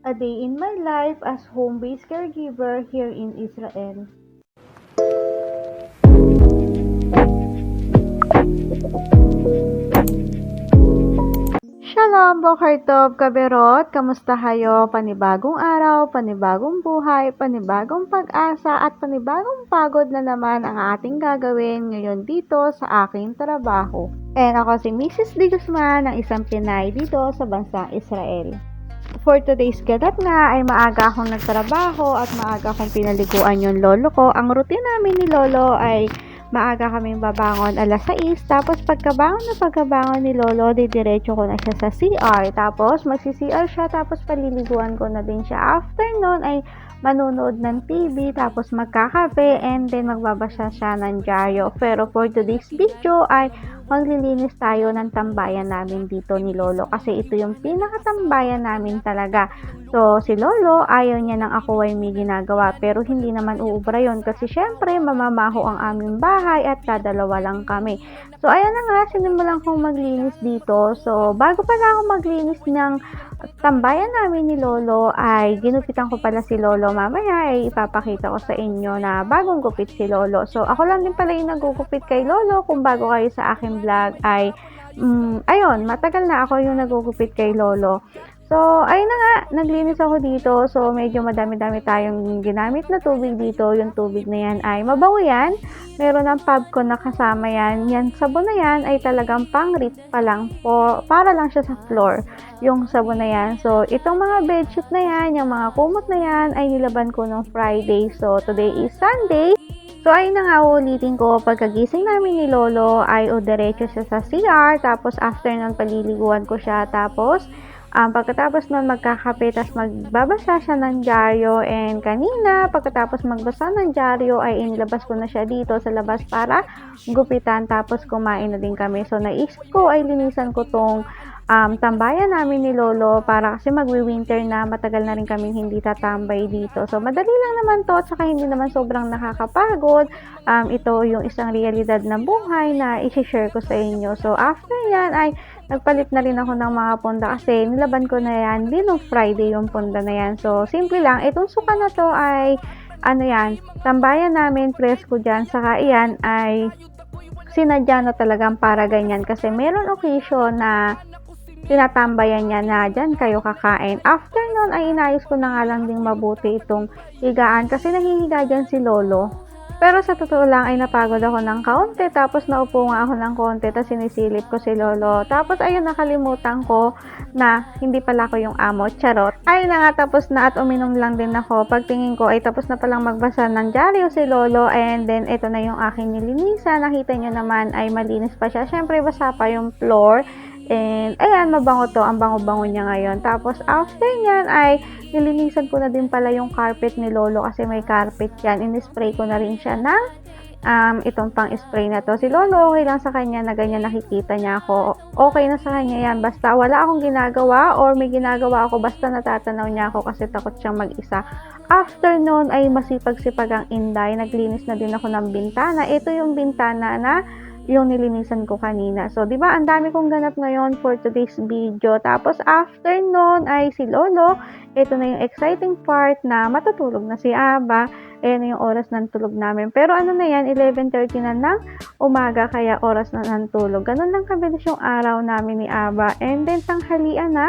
A day in my life as home-based caregiver here in Israel. Shalom, Boker Tov, Kaberot, kamusta kayo? Panibagong araw, panibagong buhay, panibagong pag-asa at panibagong pagod na naman ang ating gagawin ngayon dito sa aking trabaho. And ako si Mrs. D. Guzman, ng isang Pinay dito sa bansang Israel. For today's ganap nga ay maaga akong nagtrabaho at maaga akong pinaliguan yung lolo ko. Ang routine namin ni lolo ay maaga kaming babangon alas 6. Tapos pagkabangon ni lolo, didiretso ko na siya sa CR. Tapos magsi-CR siya, tapos paliliguan ko na din siya. After nun ay manonood ng TV, tapos magkakape, and then magbabasa siya ng dyaryo. Pero for today's video ay maglilinis tayo ng tambayan namin dito ni lolo, kasi ito yung pinakatambayan namin talaga. So si lolo ayaw niya nang ako ay may ginagawa, pero hindi naman uubra yun kasi syempre mamamaho ang aming bahay at dadalawa lang kami. So ayan na nga, sinimulan kong maglinis dito. So bago pala ako maglinis ng tambayan namin ni lolo ay ginupitan ko pala si lolo. Mamaya ay ipapakita ko sa inyo na bagong gupit si lolo. So ako lang din pala yung nagugupit kay lolo. Kung bago kayo sa aking vlog ay ayun, matagal na ako yung nagugupit kay lolo. So, ayun na nga, naglinis ako dito. So, medyo madami-dami tayong ginamit na tubig dito. Yung tubig na yan ay mabango yan. Meron ng Pabcon na kasama yan. Yan, sabon na yan ay talagang pang-rinse pa lang po. Para lang siya sa floor, yung sabon na yan. So, itong mga bedsheet na yan, yung mga kumot na yan, ay nilaban ko nung Friday. So, today is Sunday. So, ayun na nga, ulitin ko, pagkagising namin ni lolo, ay diretso siya sa CR. Tapos, after nun, paliliguan ko siya. Tapos, pagkatapos nun magkakape, tas magbabasa siya ng dyaryo, and kanina pagkatapos magbasa ng dyaryo ay inilabas ko na siya dito sa labas para gupitan, tapos kumain na din kami. So naisip ko ay linisan ko tong tambayan namin ni lolo para kasi magwi-winter na, matagal na rin kaming hindi tatambay dito. So madali lang naman to at saka hindi naman sobrang nakakapagod. Ito yung isang realidad na buhay na i-share ko sa inyo. So after yan ay nagpalit na rin ako ng mga punda kasi nilaban ko na yan din nung Friday yung punda na yan. So simple lang, itong suka na to ay ano yan, tambayan namin, presko dyan, saka iyan ay sinadya na talagang para ganyan kasi meron occasion na tinatambayan niya na dyan kayo kakain. After nun ay inayos ko na nga lang ding mabuti itong higaan kasi nahihiga dyan si lolo. Pero sa totoo lang ay napagod ako ng kaunti, tapos naupo nga ako ng konti, tapos sinisilip ko si lolo. Tapos ayun, nakalimutan ko na hindi pala ako yung amo, charot. Ayun na nga, tapos na at uminom lang din ako. Pagtingin ko ay tapos na palang magbasa ng dyaryo si lolo, and then ito na yung aking nilinisan. Nakita nyo naman ay malinis pa siya. Syempre basa pa yung floor. And ayan, mabango to, ang bango-bango niya ngayon. Tapos after nyan ay nilinisan ko na din pala yung carpet ni lolo kasi may carpet yan. In-spray ko na rin siya ng itong pang spray na to. Si lolo okay lang sa kanya na ganyan, nakikita niya ako, okay na sa kanya yan, basta wala akong ginagawa or may ginagawa ako, basta natatanaw niya ako kasi takot siyang mag-isa. After noon ay masipag-sipag ang Inday, naglinis na din ako ng bintana. Ito yung bintana na yung nilinisan ko kanina. So, di ba, ang dami kong ganap ngayon for today's video. Tapos, after nun ay si lolo. Ito na yung exciting part na matutulog na si Aba. Ayan na yung oras ng tulog namin. Pero ano na yan, 11:30 na ng umaga, kaya oras na ng tulog. Ganun lang kabilis yung araw namin ni Aba. And then, tanghalian na.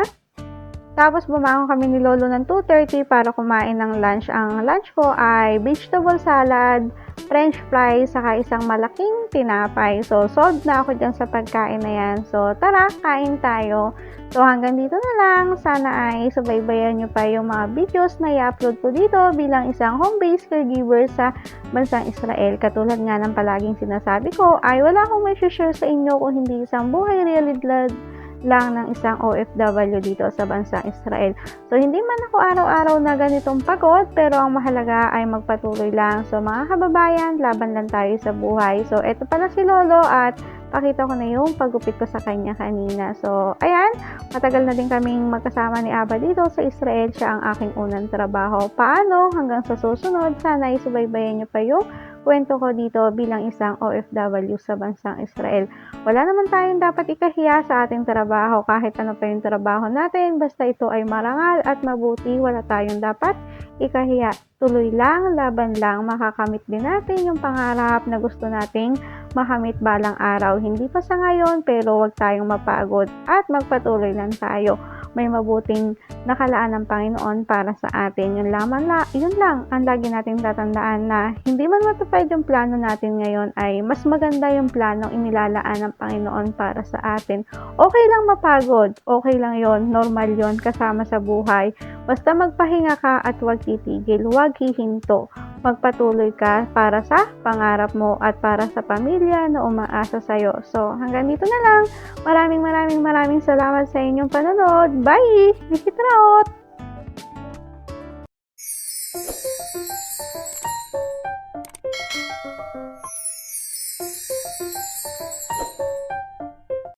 Tapos bumangon kami ni lolo ng 2:30 para kumain ng lunch. Ang lunch ko ay vegetable salad, french fries, saka isang malaking tinapay. So, sold na ako dyan sa pagkain na yan. So, tara, kain tayo. So, hanggang dito na lang. Sana ay subaybayan nyo pa yung mga videos na i-upload ko dito bilang isang home-based caregiver sa bansang Israel. Katulad nga ng palaging sinasabi ko, ay wala akong may share sa inyo kung hindi isang buhay realidad lang ng isang OFW dito sa bansang Israel. So, hindi man ako araw-araw na ganitong pagod, pero ang mahalaga ay magpatuloy lang. So, mga kababayan, laban lang tayo sa buhay. So, eto pala si lolo at pakita ko na yung paggupit ko sa kanya kanina. So, ayan, matagal na din kaming magkasama ni Aba dito sa Israel. Siya ang aking unang trabaho. Paano? Hanggang sa susunod, sana isubaybayan niyo pa yung kwento ko dito bilang isang OFW sa bansang Israel. Wala naman tayong dapat ikahiya sa ating trabaho kahit ano pa yung trabaho natin, basta ito ay marangal at mabuti, wala tayong dapat ikahiya. Tuloy lang, laban lang, makakamit din natin yung pangarap na gusto nating makamit balang araw. Hindi pa sa ngayon, pero huwag tayong mapagod at magpatuloy lang tayo. May mabuting nakalaan ng Panginoon para sa atin. Yun lang ang lagi nating tatandaan na hindi man matupad yung plano natin ngayon ay mas maganda yung planong inilalaan ng Panginoon para sa atin. Okay lang mapagod, okay lang yon, normal yon kasama sa buhay. Basta magpahinga ka at huwag titigil, huwag hihinto. Magpatuloy ka para sa pangarap mo at para sa pamilya na umaasa sa'yo. So, hanggang dito na lang. Maraming salamat sa inyong panonood. Bye! Nikitraot!